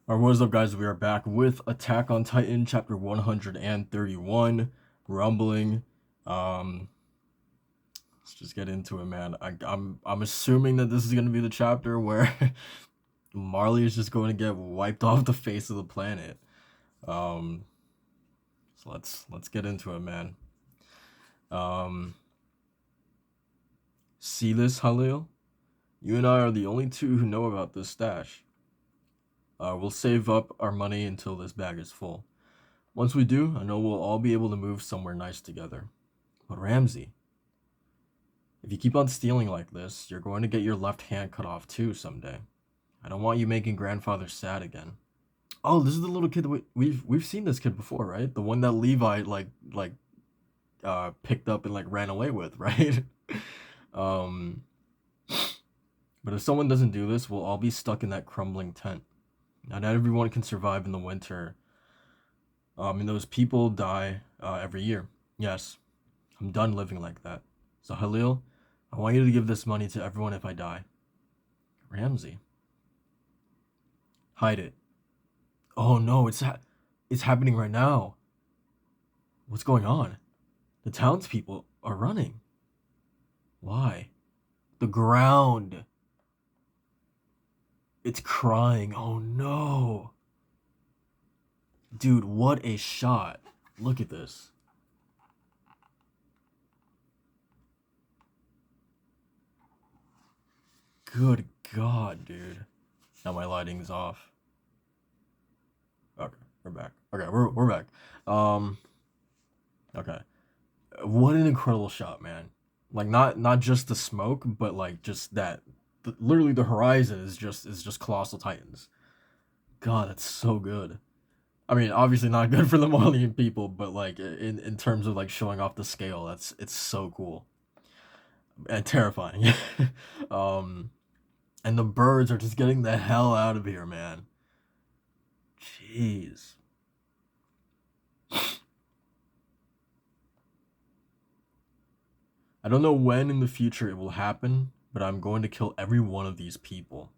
Alright, what is up, guys? We are back with Attack on Titan, chapter 131, Rumbling. Um, let's just get into it, man. I'm assuming that this is gonna be the chapter where Marley is just going to get wiped off the face of the planet. Um, so let's get into it, man. Um, See this, Halil? You and I are the only two who know about this stash. We'll save up our money until this bag is full. Once we do, I know we'll all be able to move somewhere nice together. But Ramsey, if you keep on stealing like this, you're going to get your left hand cut off too someday. I don't want you making grandfather sad again. Oh, this is the little kid that we've seen this kid before, right? The one that Levi picked up and like ran away with, right? um but if someone doesn't do this, we'll all be stuck in that crumbling tent. Not everyone can survive in the winter. And those people die every year. Yes, I'm done living like that. So Halil, I want you to give this money to everyone if I die. Ramsey, hide it. Oh no, it's happening right now. What's going on? The townspeople are running. Why? The ground. It's crying. Oh no. Dude, what a shot. Look at this. Good God, dude. Now my lighting's off. Okay, we're back. Okay, we're back. Um, okay. What an incredible shot, man. Like not just the smoke, but like just that literally the horizon is just colossal titans. God, that's so good. I mean, obviously not good for the Malian people, but like in terms of like showing off the scale, it's so cool and terrifying. um and the birds are just getting the hell out of here, man. Jeez. I don't know when in the future it will happen, but I'm going to kill every one of these people.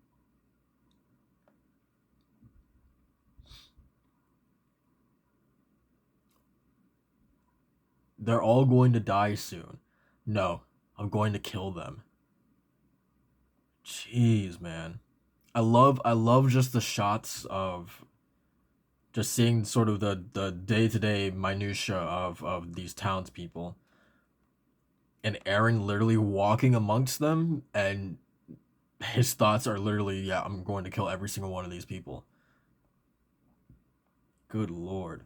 They're all going to die soon. No, I'm going to kill them. Jeez, man. I love just the shots of just seeing sort of the day-to-day minutia of these townspeople. And Aaron literally walking amongst them, and his thoughts are literally, yeah, I'm going to kill every single one of these people. Good lord.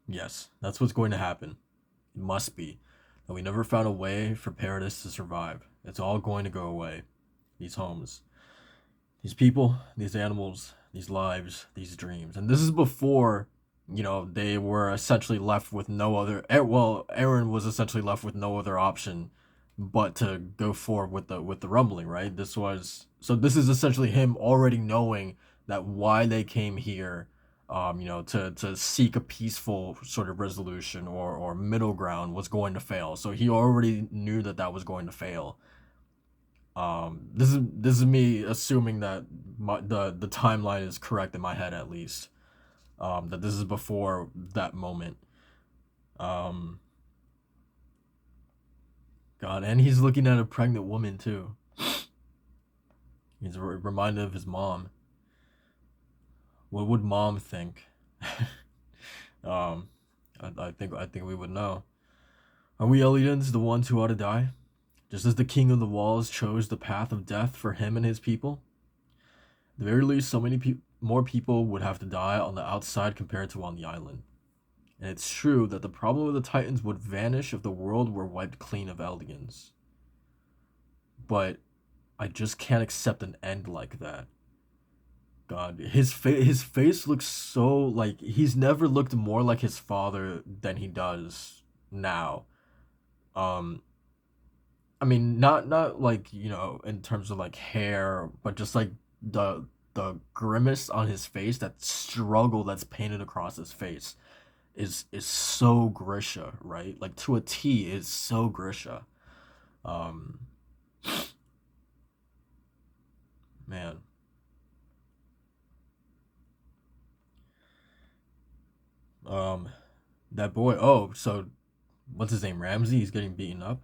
Yes, that's what's going to happen. It must be. And we never found a way for Paradise to survive. It's all going to go away. These homes, these people, these animals, these lives, these dreams. And this is before, they were essentially left with no other. Well, Aaron was essentially left with no other option but to go forward with the rumbling, right? This is essentially him already knowing that why they came here, to seek a peaceful sort of resolution or middle ground was going to fail. So he already knew that that was going to fail. This is me assuming that the timeline is correct in my head, at least. That this is before that moment. Um, God, and he's looking at a pregnant woman too. He's reminded of his mom. What would mom think? um, I think we would know. Are we aliens the ones who ought to die? Just as the king of the walls chose the path of death for him and his people? At the very least, so many more people would have to die on the outside compared to on the island. And it's true that the problem of the Titans would vanish if the world were wiped clean of aliens. But I just can't accept an end like that. God, his face looks so like he's never looked more like his father than he does now. Um, I mean, not like in terms of like hair, but just like the grimace on his face, that struggle that's painted across his face is so Grisha, right? Like to a T, is so Grisha. Um, man, Um, that boy. Oh, so what's his name? Ramsey. He's getting beaten up.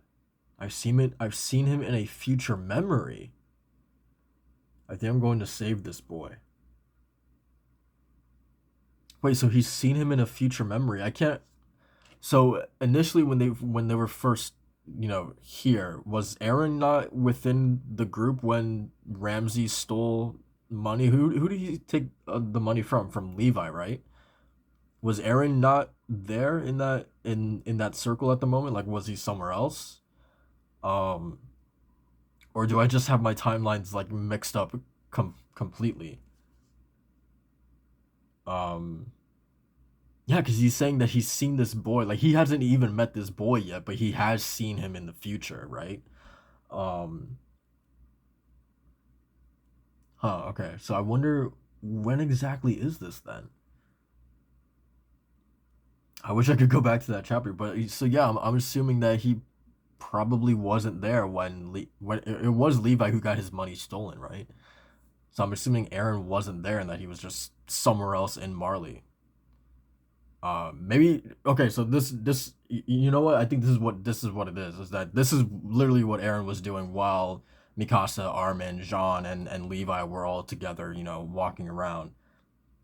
I've seen it. I've seen him in a future memory. I think I'm going to save this boy. Wait, so he's seen him in a future memory. I can't. So initially, when they were first, here, was Aaron not within the group when Ramsey stole money? Who did he take the money from? From Levi, right? Was Aaron not there in that circle at the moment? Like, was he somewhere else? Um, or do I just have my timelines like mixed up completely? Um, yeah, because he's saying that he's seen this boy. Like, he hasn't even met this boy yet, but he has seen him in the future, right? Um, huh. Okay, so I wonder when exactly is this then? I wish I could go back to that chapter, but so yeah, I'm assuming that he probably wasn't there when it was Levi who got his money stolen, right? So I'm assuming Aaron wasn't there and that he was just somewhere else in Marley. Maybe okay. So you know what? I think this is what it is. Is that this is literally what Aaron was doing while Mikasa, Armin, Jean, and Levi were all together, walking around.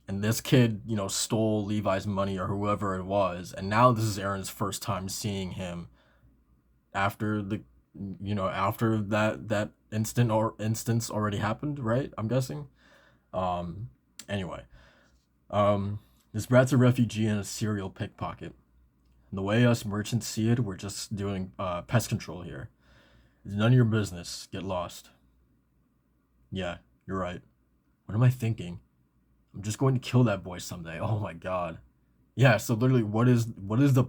And this kid, stole Levi's money or whoever it was, and now this is Aaron's first time seeing him after after that instance already happened, right? I'm guessing. Um, anyway, um, this brat's a refugee and a serial pickpocket. And the way us merchants see it, we're just doing pest control here. It's none of your business. Get lost. Yeah, you're right. What am I thinking? I'm just going to kill that boy someday. Oh my god. Yeah, so literally what is the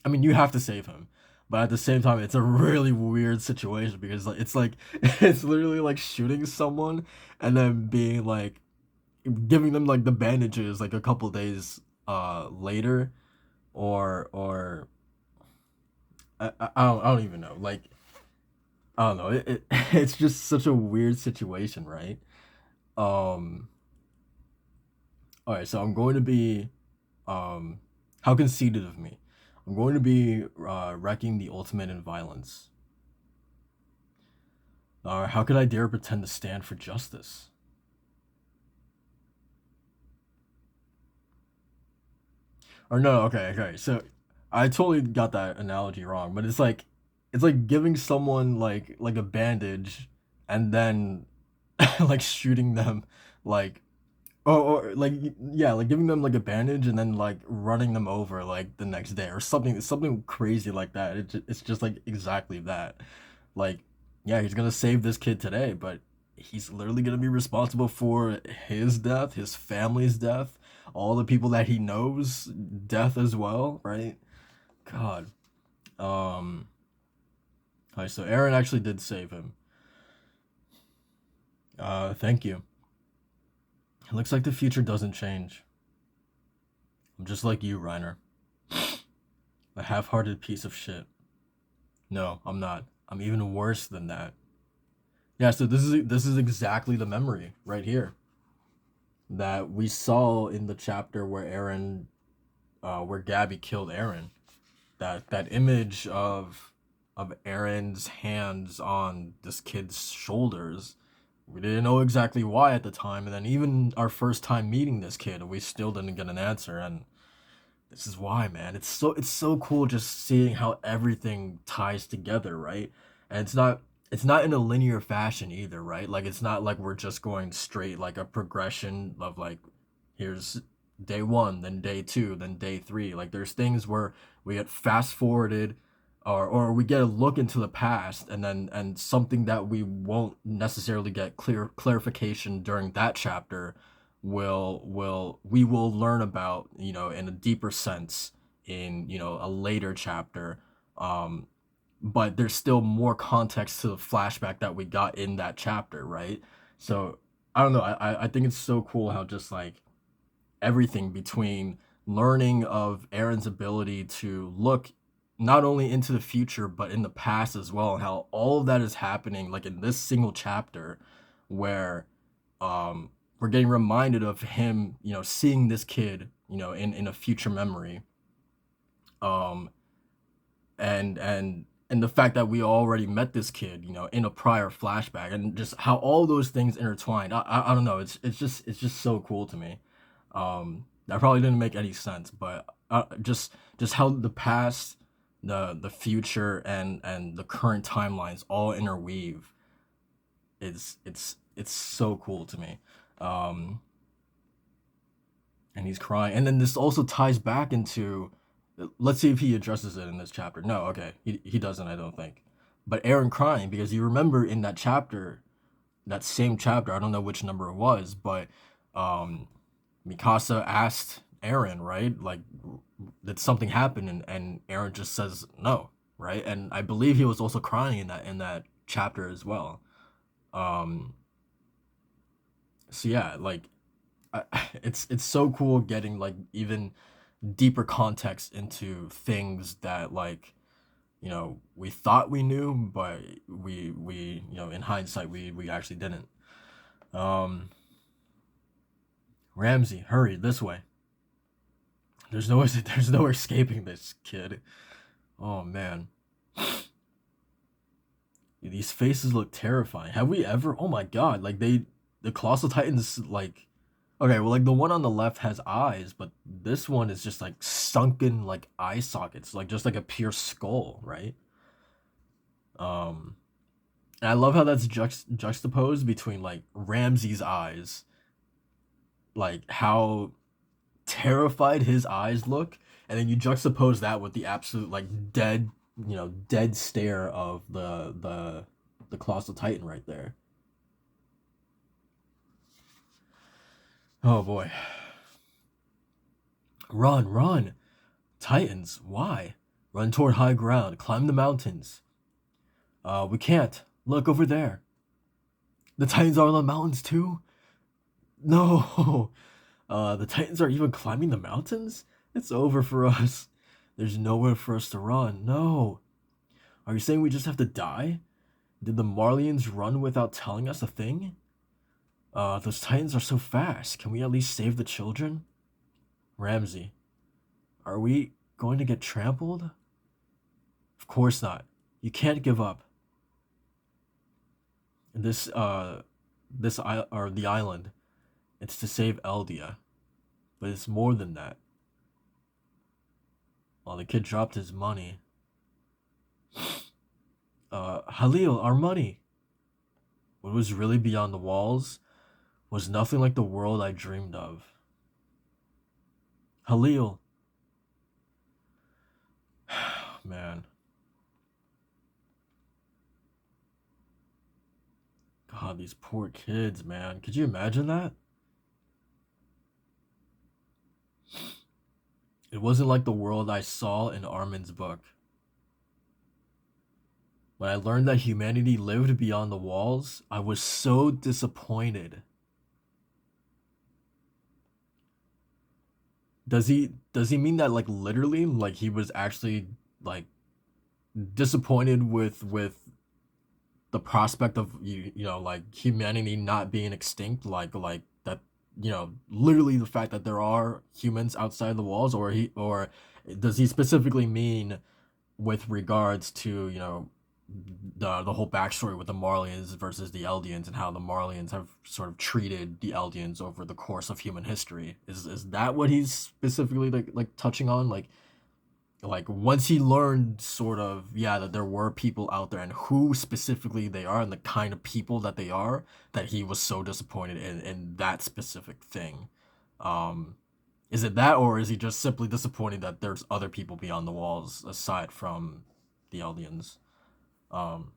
I mean, you have to save him. But at the same time, it's a really weird situation because like it's like it's literally like shooting someone and then being like giving them like the bandages like a couple days later or I don't even know. Like I don't know. It's just such a weird situation, right? Um all right, so I'm going to be um how conceited of me. I'm going to be wrecking the ultimate in violence. How could I dare pretend to stand for justice? Or no, okay, okay. So I totally got that analogy wrong, but it's like giving someone like a bandage and then like shooting them like or like yeah, like giving them like a bandage and then like running them over like the next day or something crazy like that. It's just like exactly that. Like yeah, he's gonna save this kid today, but he's literally gonna be responsible for his death, his family's death, all the people that he knows death as well, right? God. Um. Alright, so Aaron actually did save him. Thank you. It looks like the future doesn't change. I'm just like you, Reiner. A half-hearted piece of shit. No, I'm not. I'm even worse than that. Yeah, so this is exactly the memory right here that we saw in the chapter where where Gabby killed Aaron. That image of Aaron's hands on this kid's shoulders. We didn't know exactly why at the time, and then even our first time meeting this kid, we still didn't get an answer. And this is why, man. It's so cool just seeing how everything ties together, right? And it's not in a linear fashion either, right? Like it's not like we're just going straight like a progression of like here's day 1, then day 2, then day 3. Like there's things where we get fast forwarded or we get a look into the past and something that we won't necessarily get clarification during that chapter we will learn about in a deeper sense in a later chapter um but there's still more context to the flashback that we got in that chapter, right? So I don't know, I think it's so cool how just like everything between learning of Aaron's ability to look not only into the future but in the past as well, and how all of that is happening like in this single chapter where we're getting reminded of him, seeing this kid in a future memory. Um, and the fact that we already met this kid, in a prior flashback, and just how all those things intertwined. I don't know. It's just so cool to me. That probably didn't make any sense, but just how the past, the future, and the current timelines all interweave is it's so cool to me. Um, and he's crying, and then this also ties back into. Let's see if he addresses it in this chapter. No, okay, he doesn't. I don't think. But Aaron crying because you remember in that chapter, that same chapter. I don't know which number it was, but um, Mikasa asked Aaron, right? Like, did something happen? And Aaron just says no, right? And I believe he was also crying in that chapter as well. Um, so yeah, like I, it's so cool getting like even deeper context into things that like we thought we knew, but we in hindsight we actually didn't. Um, Ramsey, hurry this way. There's no escaping this kid. Oh man, these faces look terrifying. Have we ever? Oh my god, like the colossal titans like. Okay, well, like the one on the left has eyes, but this one is just like sunken like eye sockets, like just like a pure skull, right? Um, and I love how that's juxtaposed between like Ramsey's eyes, like how terrified his eyes look, and then you juxtapose that with the absolute like dead, dead stare of the colossal titan right there. Oh boy, run, run, titans! Why? Run toward high ground, climb the mountains. We can't. Look over there. The titans are on the mountains too. No. The titans are even climbing the mountains. It's over for us. There's nowhere for us to run. No. Are you saying we just have to die? Did the Marlians run without telling us a thing? Those titans are so fast. Can we at least save the children? Ramsey, are we going to get trampled? Of course not. You can't give up. This or the island. It's to save Eldia, but it's more than that. Well, the kid dropped his money. Halil, our money. What was really beyond the walls was nothing like the world I dreamed of. Halil. Man. God, these poor kids, man. Could you imagine that? It wasn't like the world I saw in Armin's book. When I learned that humanity lived beyond the walls, I was so disappointed. Does he mean that like literally like he was actually like disappointed with the prospect of like humanity not being extinct, like that, literally the fact that there are humans outside the walls, or does he specifically mean with regards to the whole backstory with the Marlians versus the Eldians, and how the Marlians have sort of treated the Eldians over the course of human history? Is that what he's specifically like touching on? Like once he learned sort of, yeah, that there were people out there and who specifically they are and the kind of people that they are, that he was so disappointed in that specific thing. um is it that, or is he just simply disappointed that there's other people beyond the walls aside from the Eldians? um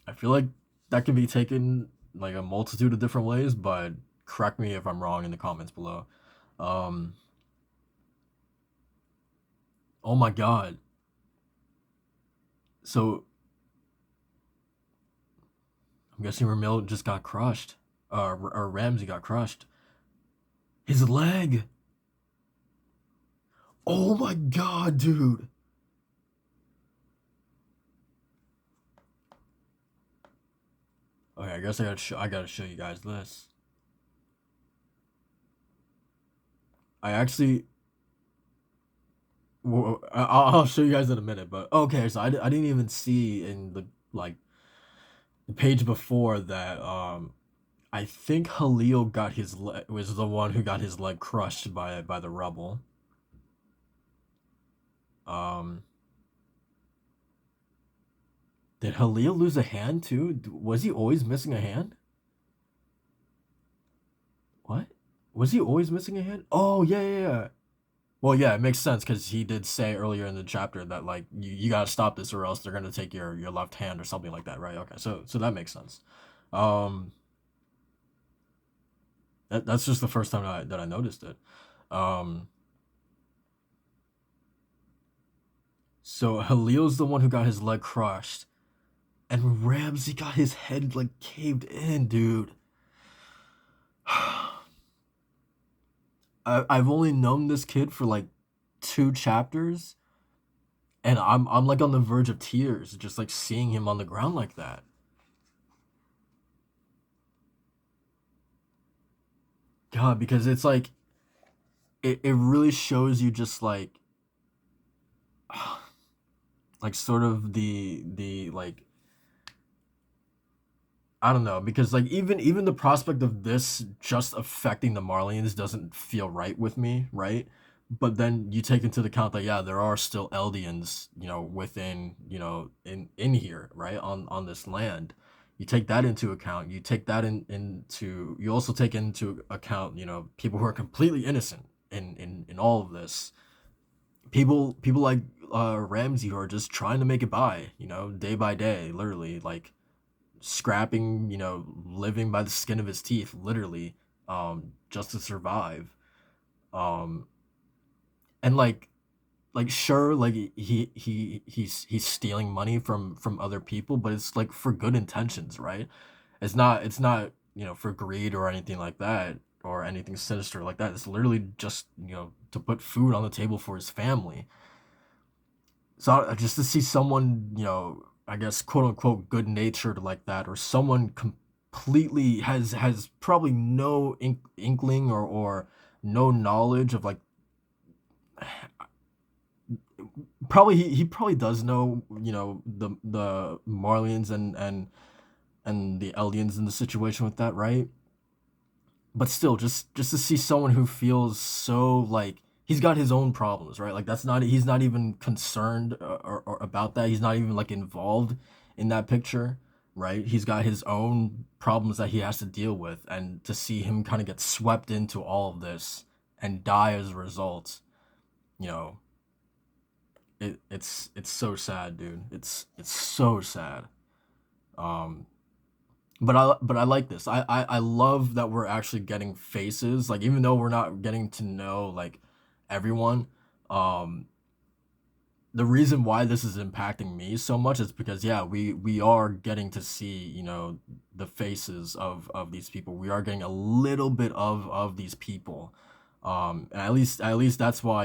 I feel like that can be taken like a multitude of different ways, but correct me if I'm wrong in the comments below. um oh my god. So I'm guessing Ramil just got crushed. Or Ramsey got crushed. His leg. Oh my god, dude. Okay, I guess I gotta show you guys this. I actually Well, I'll show you guys in a minute, but okay. So I didn't even see in the like the page before that. I think Halil got his was the one who got his leg crushed by the rubble. Um, did Halil lose a hand too? Was he always missing a hand? What? Was he always missing a hand? Oh yeah, yeah, yeah. Well, yeah, it makes sense because he did say earlier in the chapter that like you gotta stop this or else they're gonna take your left hand or something like that, right? Okay, so that makes sense. Um, that's just the first time that I noticed it. Um, so Halil's the one who got his leg crushed, and Ramsey got his head like caved in, dude. I've only known this kid for like two chapters, and I'm like on the verge of tears just like seeing him on the ground like that. God, because it's like it really shows you just like sort of the like I don't know because like even the prospect of this just affecting the Marlians doesn't feel right with me, right? But then you take into account that yeah, there are still Eldians, within, in here, right? On this land. You take that into account. You take that into you also take into account, people who are completely innocent in all of this. People like Ramsey who are just trying to make it by, day by day, literally, like scrapping, living by the skin of his teeth, literally, just to survive. Um, and like sure, like he's stealing money from other people, but it's like for good intentions, right? It's not for greed or anything like that or anything sinister like that. It's literally just to put food on the table for his family. So just to see someone, I guess quote unquote good natured like that, or someone completely has probably no inkling or no knowledge of like probably he probably does know the Marlians and the Eldians in the situation with that, right? But still, just to see someone who feels so like he's got his own problems, right? Like that's not he's not even concerned or about that. He's not even like involved in that picture, right? He's got his own problems that he has to deal with, and to see him kind of get swept into all of this and die as a result, you know, it's so sad, dude. It's so sad. Um, but I like this. I love that we're actually getting faces. Like even though we're not getting to know like everyone, um, the reason why this is impacting me so much is because yeah, we are getting to see the faces of these people. We are getting a little bit of these people. And at least that's why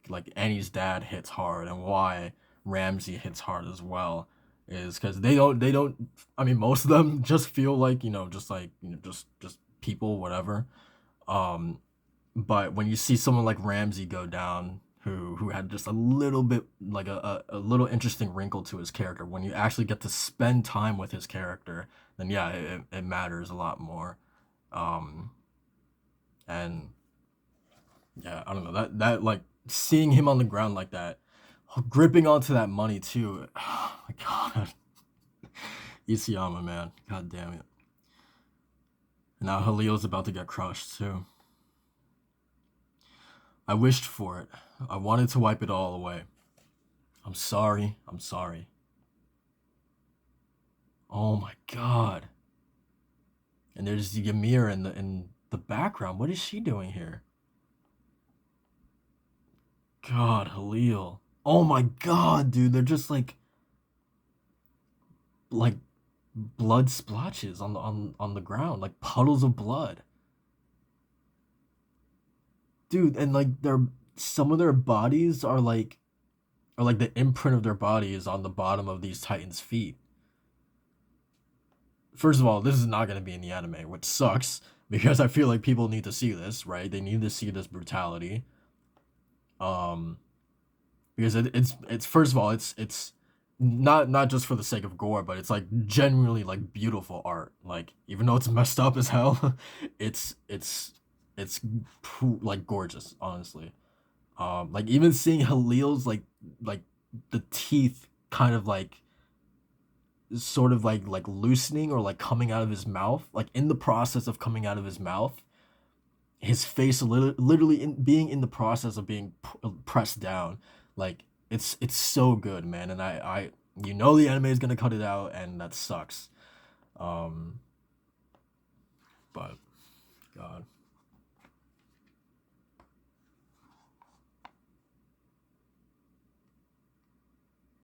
like Annie's dad hits hard and why Ramsey hits hard as well is because they don't. I mean, most of them just feel like just like just people, whatever. Um, but when you see someone like Ramsey go down, who had just a little bit like a little interesting wrinkle to his character, when you actually get to spend time with his character, then yeah, it matters a lot more. Um, and yeah, I don't know that like seeing him on the ground like that, gripping onto that money too. Oh my god, Isayama, man, god damn it. And now Halil's about to get crushed too. I wished for it. I wanted to wipe it all away. I'm sorry. I'm sorry. Oh my god. And there's Ymir in the background. What is she doing here? God, Halil. Oh my god, dude. They're just like blood splotches on the ground, like puddles of blood. Dude, and like their some of their bodies are like the imprint of their body is on the bottom of these titans' feet. First of all, this is not going to be in the anime, which sucks because I feel like people need to see this, right? They need to see this brutality. Um, because it's first of all it's not just for the sake of gore, but it's like genuinely like beautiful art. Like even though it's messed up as hell, it's like gorgeous, honestly. Like even seeing Halil's like the teeth kind of like sort of like loosening or like coming out of his mouth, like in the process of coming out of his mouth, his face literally being in the process of being pressed down. Like it's so good, man. And I you know the anime is gonna cut it out, and that sucks. Um, but God.